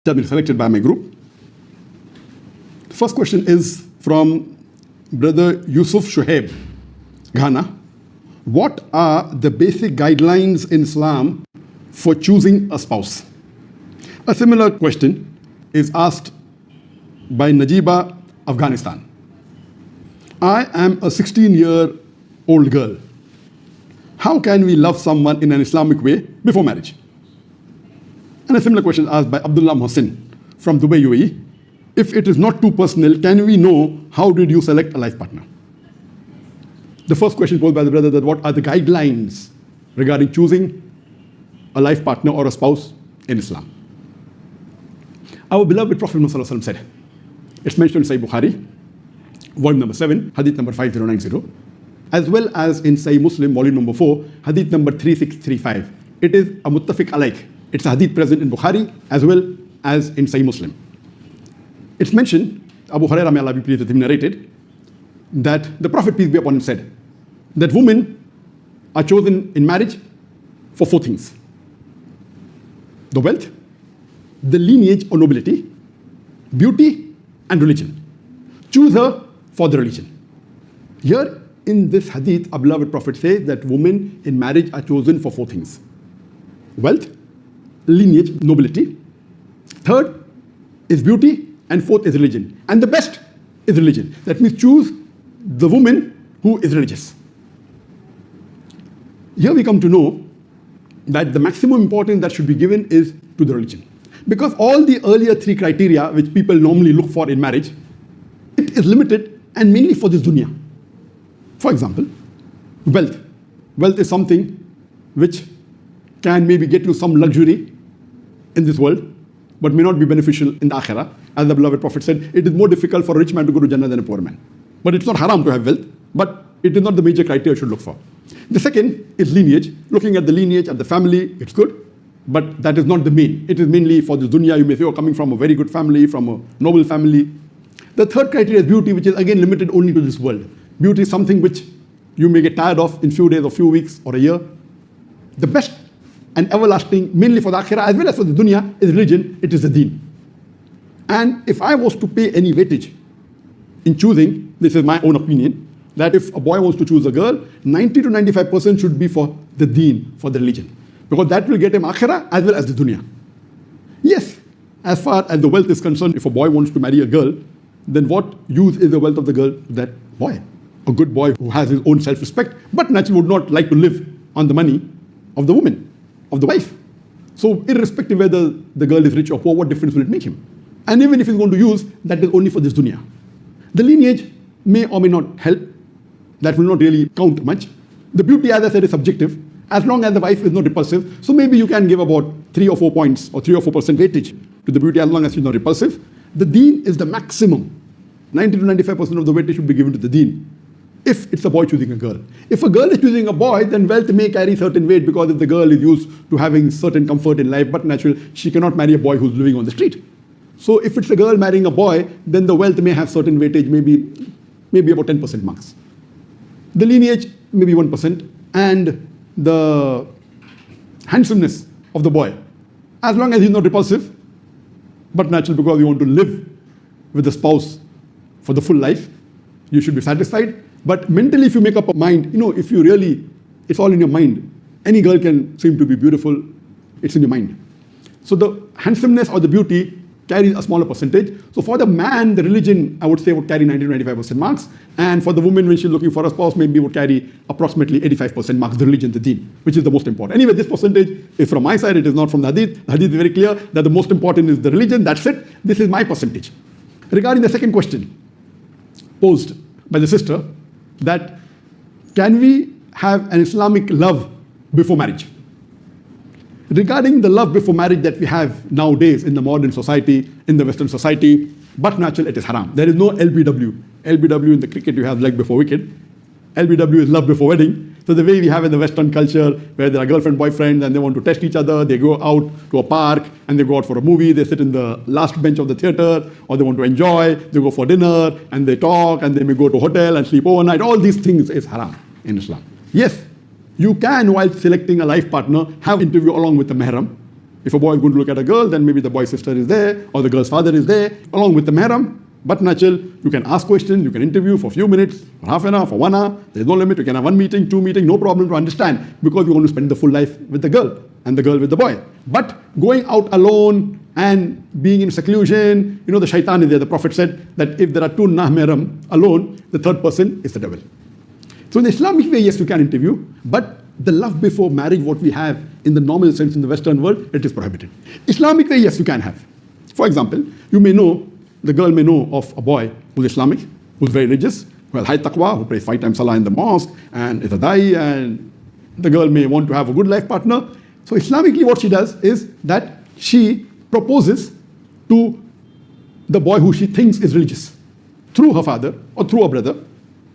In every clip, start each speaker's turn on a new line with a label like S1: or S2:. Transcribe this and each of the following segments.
S1: have been selected by my group. The first question is from Brother Yusuf Shoaib, Ghana. What are the basic guidelines in Islam for choosing a spouse? A similar question is asked by Najiba, Afghanistan. I am a 16-year-old girl. How can we love someone in an Islamic way before marriage? And a similar question asked by Abdullah Mohsin from Dubai, UAE. If it is not too personal, can we know how did you select a life partner? The first question posed by the brother, that what are the guidelines regarding choosing a life partner or a spouse in Islam? Our beloved Prophet Muhammad said, it's mentioned in Sahih Bukhari, volume number 7, hadith number 5090, as well as in Sahih Muslim, volume number 4, hadith number 3635. It is a muttafiq alayh. It's a hadith present in Bukhari as well as in Sahih Muslim. It's mentioned, Abu Hurairah, may Allah be pleased with him, narrated that the Prophet, peace be upon him, said that women are chosen in marriage for 4 things: the wealth, the lineage or nobility, beauty, and religion. Choose her for the religion. Here in this hadith, our beloved Prophet says that women in marriage are chosen for 4 things: wealth, lineage, nobility. Third is beauty, and fourth is religion. And the best is religion. That means choose the woman who is religious. Here we come to know that the maximum importance that should be given is to the religion. Because all the earlier 3 criteria which people normally look for in marriage, it is limited and mainly for this dunya. For example, wealth. Wealth is something which can maybe get you some luxury in this world, but may not be beneficial in the akhirah. As the beloved Prophet said, it is more difficult for a rich man to go to Jannah than a poor man. But it's not haram to have wealth, but it is not the major criteria you should look for. The second is lineage. Looking at the lineage of the family, it's good, but that is not the main. It is mainly for the dunya. You may say, you're coming from a very good family, from a noble family. The third criteria is beauty, which is again limited only to this world. Beauty is something which you may get tired of in few days or few weeks or a year. The best and everlasting, mainly for the akhirah as well as for the dunya, is religion. It is the deen. And if I was to pay any weightage in choosing, this is my own opinion, that if a boy wants to choose a girl, 90 to 95% should be for the deen, for the religion. Because that will get him akhirah as well as the dunya. Yes, as far as the wealth is concerned, if a boy wants to marry a girl, then what use is the wealth of the girl to that boy? A good boy who has his own self-respect, but naturally would not like to live on the money of the woman, of the wife. So irrespective whether the girl is rich or poor, what difference will it make him? And even if he's going to use, that is only for this dunya. The lineage may or may not help. That will not really count much. The beauty, as I said, is subjective. As long as the wife is not repulsive, so maybe you can give about 3 or 4 points or 3 or 4% weightage to the beauty as long as she's not repulsive. The deen is the maximum. 90 to 95% of the weightage should be given to the deen. If it's a boy choosing a girl. If a girl is choosing a boy, then wealth may carry certain weight because if the girl is used to having certain comfort in life, but naturally she cannot marry a boy who's living on the street. So if it's a girl marrying a boy, then the wealth may have certain weightage, maybe about 10% marks. The lineage, maybe 1%, and the handsomeness of the boy. As long as he's not repulsive, but natural because you want to live with the spouse for the full life, you should be satisfied. But mentally, if you make up a mind, if you really, it's all in your mind. Any girl can seem to be beautiful, it's in your mind. So the handsomeness or the beauty carries a smaller percentage. So for the man, the religion, I would say, would carry 90 to 95% marks. And for the woman, when she's looking for a spouse, maybe would carry approximately 85% marks, the religion, the deen, which is the most important. Anyway, this percentage is from my side, it is not from the hadith. The hadith is very clear that the most important is the religion, that's it. This is my percentage. Regarding the second question posed by the sister, that can we have an Islamic love before marriage? Regarding the love before marriage that we have nowadays in the modern society, in the Western society, but natural, it is haram. There is no LBW. LBW in the cricket, you have leg before wicket. LBW is love before wedding. So the way we have in the Western culture, where there are girlfriend, boyfriends, and they want to test each other, they go out to a park, and they go out for a movie, they sit in the last bench of the theater, or they want to enjoy, they go for dinner, and they talk, and they may go to a hotel and sleep overnight. All these things is haram in Islam. Yes, you can, while selecting a life partner, have interview along with the mahram. If a boy is going to look at a girl, then maybe the boy's sister is there or the girl's father is there along with the mahram. But natural, you can ask questions, you can interview for a few minutes, for half an hour, for 1 hour. There's no limit. You can have 1 meeting, 2 meetings, no problem to understand, because you want to spend the full life with the girl and the girl with the boy. But going out alone and being in seclusion, the shaitan is there. The Prophet said that if there are 2 nah-mahram alone, the third person is the devil. So in the Islamic way, yes, you can interview, but the love before marriage, what we have in the normal sense in the Western world, it is prohibited. Islamic way, yes, you can have. For example, the girl may know of a boy who's Islamic, who's very religious, who has high taqwa, who prays 5 times salah in the mosque, and is a da'i, and the girl may want to have a good life partner. So Islamically what she does is that she proposes to the boy who she thinks is religious, through her father, or through a brother,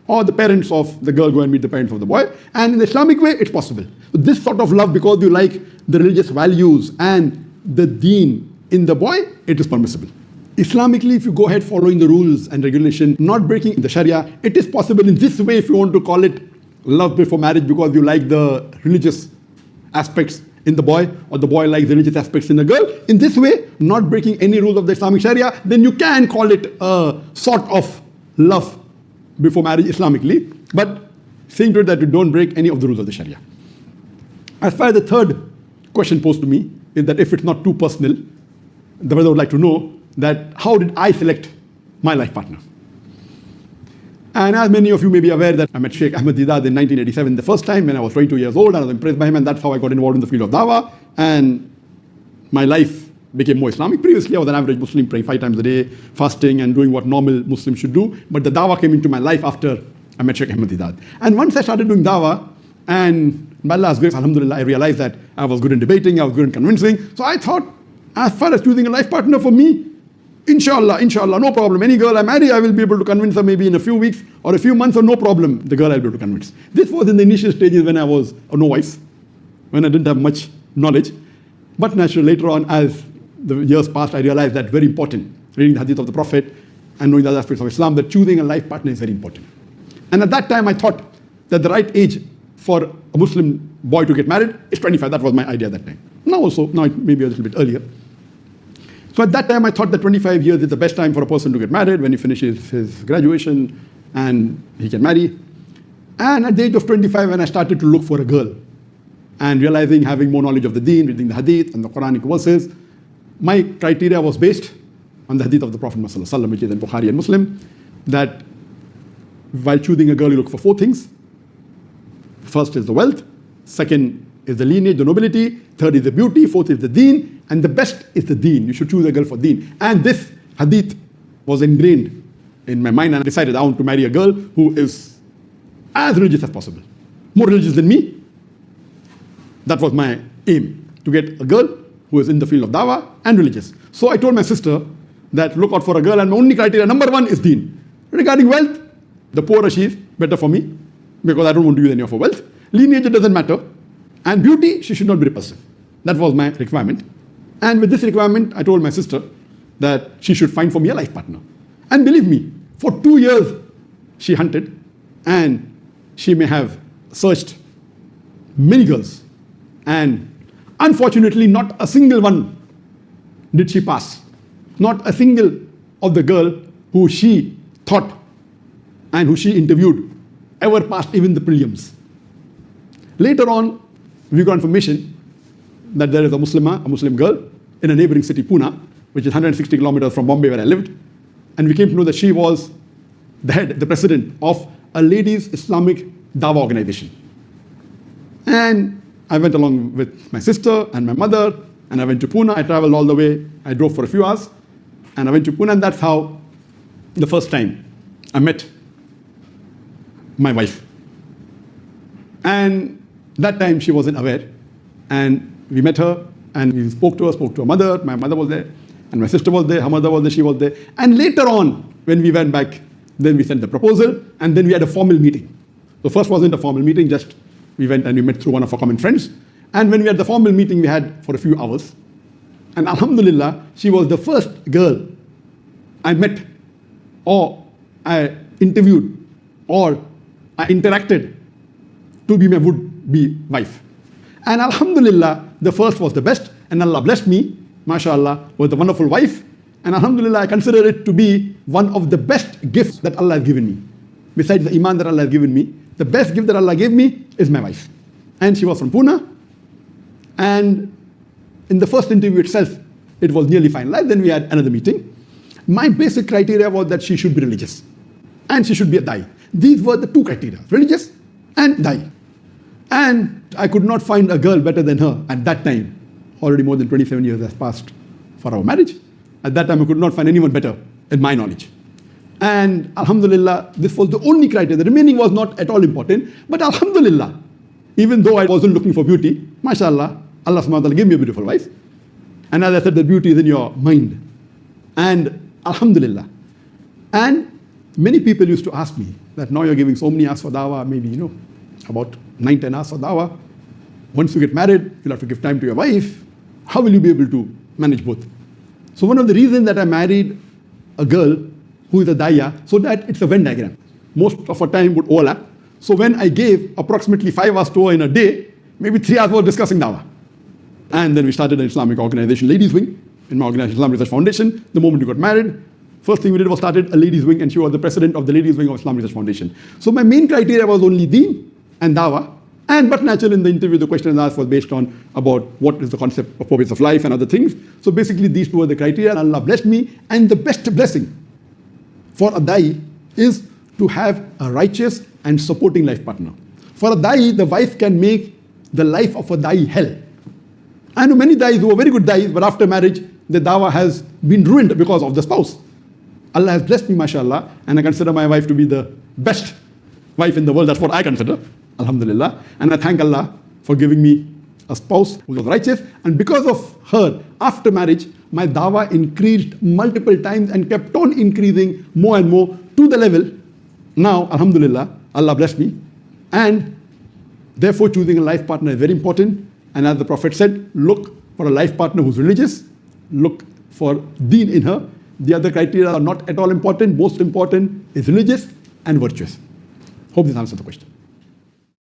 S1: or the parents of the girl go and meet the parents of the boy, and in the Islamic way, it's possible. So this sort of love, because you like the religious values and the deen in the boy, it is permissible. Islamically, if you go ahead following the rules and regulation, not breaking the Sharia, it is possible in this way if you want to call it love before marriage because you like the religious aspects in the boy or the boy likes the religious aspects in the girl. In this way, not breaking any rules of the Islamic Sharia, then you can call it a sort of love before marriage Islamically, but seeing to it that you don't break any of the rules of the Sharia. As far as the third question posed to me is that if it's not too personal, the brother would like to know that how did I select my life partner? And as many of you may be aware that I met Sheikh Ahmed Deedat in 1987 the first time when I was 22 years old, and I was impressed by him, and that's how I got involved in the field of dawah, and my life became more Islamic. Previously, I was an average Muslim praying 5 times a day, fasting and doing what normal Muslims should do, but the dawah came into my life after I met Sheikh Ahmed Deedat. And once I started doing dawah, and by Allah's grace, alhamdulillah, I realized that I was good in debating, I was good in convincing, so I thought, as far as choosing a life partner for me, inshallah, no problem. Any girl I marry, I will be able to convince her maybe in a few weeks or a few months, or no problem, the girl I'll be able to convince. This was in the initial stages when I was a novice, when I didn't have much knowledge. But naturally, later on, as the years passed, I realized that very important, reading the hadith of the Prophet and knowing the other aspects of Islam, that choosing a life partner is very important. And at that time, I thought that the right age for a Muslim boy to get married is 25. That was my idea at that time. Now it may be a little bit earlier. So at that time, I thought that 25 years is the best time for a person to get married, when he finishes his graduation and he can marry. And at the age of 25, when I started to look for a girl and realizing, having more knowledge of the deen, reading the hadith and the Quranic verses, my criteria was based on the hadith of the Prophet ﷺ, which is in Bukhari and Muslim, that while choosing a girl, you look for 4 things. First is the wealth, second is the lineage, the nobility, third is the beauty, fourth is the deen, and the best is the deen. You should choose a girl for deen. And this hadith was ingrained in my mind, and I decided I want to marry a girl who is as religious as possible. More religious than me. That was my aim, to get a girl who is in the field of dawah and religious. So I told my sister that look out for a girl, and my only criteria, number 1 is deen. Regarding wealth, the poorer she is, better for me, because I don't want to use any of her wealth. Lineage, it doesn't matter. And beauty, she should not be repulsive. That was my requirement. And with this requirement, I told my sister that she should find for me a life partner. And believe me, for 2 years, she hunted, and she may have searched many girls. And unfortunately, not a single one did she pass. Not a single of the girl who she thought and who she interviewed ever passed even the prelims. Later on, we got information that there is a Muslim girl in a neighboring city, Pune, which is 160 kilometers from Bombay where I lived. And we came to know that she was the head, the president of a ladies' Islamic dawah organization. And I went along with my sister and my mother, and I went to Pune. I traveled all the way. I drove for a few hours, and I went to Pune, and that's how the first time I met my wife. And that time she wasn't aware, and we met her, and we spoke to her mother. My mother was there, and my sister was there, her mother was there, she was there. And later on, when we went back, then we sent the proposal, and then we had a formal meeting. The first wasn't a formal meeting, just we went and we met through one of our common friends. And when we had the formal meeting, we had for a few hours. And alhamdulillah, she was the first girl I met, or I interviewed, or I interacted to be my would-be wife. And alhamdulillah, the first was the best, And Allah blessed me, mashallah, with a wonderful wife. And alhamdulillah, I consider it to be one of the best gifts that Allah has given me. Besides the iman that Allah has given me, the best gift that Allah gave me is my wife. And she was from Pune. And in the first interview itself, it was nearly finalized. Then we had another meeting. My basic criteria was that she should be religious. And she should be a Dai. These were the two criteria, religious and Dai. And I could not find a girl better than her at that time. Already more than 27 years has passed for our marriage. At that time, I could not find anyone better in my knowledge. And alhamdulillah, this was the only criteria. The remaining was not at all important. But alhamdulillah, even though I wasn't looking for beauty, mashallah, Allah subhanahu wa ta'ala gave me a beautiful wife. And as I said, the beauty is in your mind. And alhamdulillah. And many people used to ask me that now you're giving so many hours for dawah, maybe, about 9-10 hours for dawah. Once you get married, you'll have to give time to your wife. How will you be able to manage both? So one of the reasons that I married a girl who is a daya, so that it's a Venn diagram. Most of our time would overlap. So when I gave approximately 5 hours to her in a day, maybe 3 hours were discussing dawah. And then we started an Islamic organization, Ladies Wing, in my organization, Islamic Research Foundation. The moment we got married, first thing we did was started a Ladies Wing, and she was the president of the Ladies Wing of Islamic Research Foundation. So my main criteria was only deen and dawah. But naturally in the interview, the question asked was based on about what is the concept of purpose of life and other things. So basically these two were the criteria. Allah blessed me. And the best blessing for a Dai is to have a righteous and supporting life partner. For a Dai, the wife can make the life of a Dai hell. I know many Dais who are very good Dais, but after marriage, the dawah has been ruined because of the spouse. Allah has blessed me, mashallah, and I consider my wife to be the best wife in the world. That's what I consider. Alhamdulillah. And I thank Allah for giving me a spouse who was righteous. And because of her, after marriage, my dawah increased multiple times and kept on increasing more and more to the level. Now, alhamdulillah, Allah blessed me. And therefore, choosing a life partner is very important. And as the Prophet said, look for a life partner who's religious. Look for deen in her. The other criteria are not at all important. Most important is religious and virtuous. Hope this answers the question.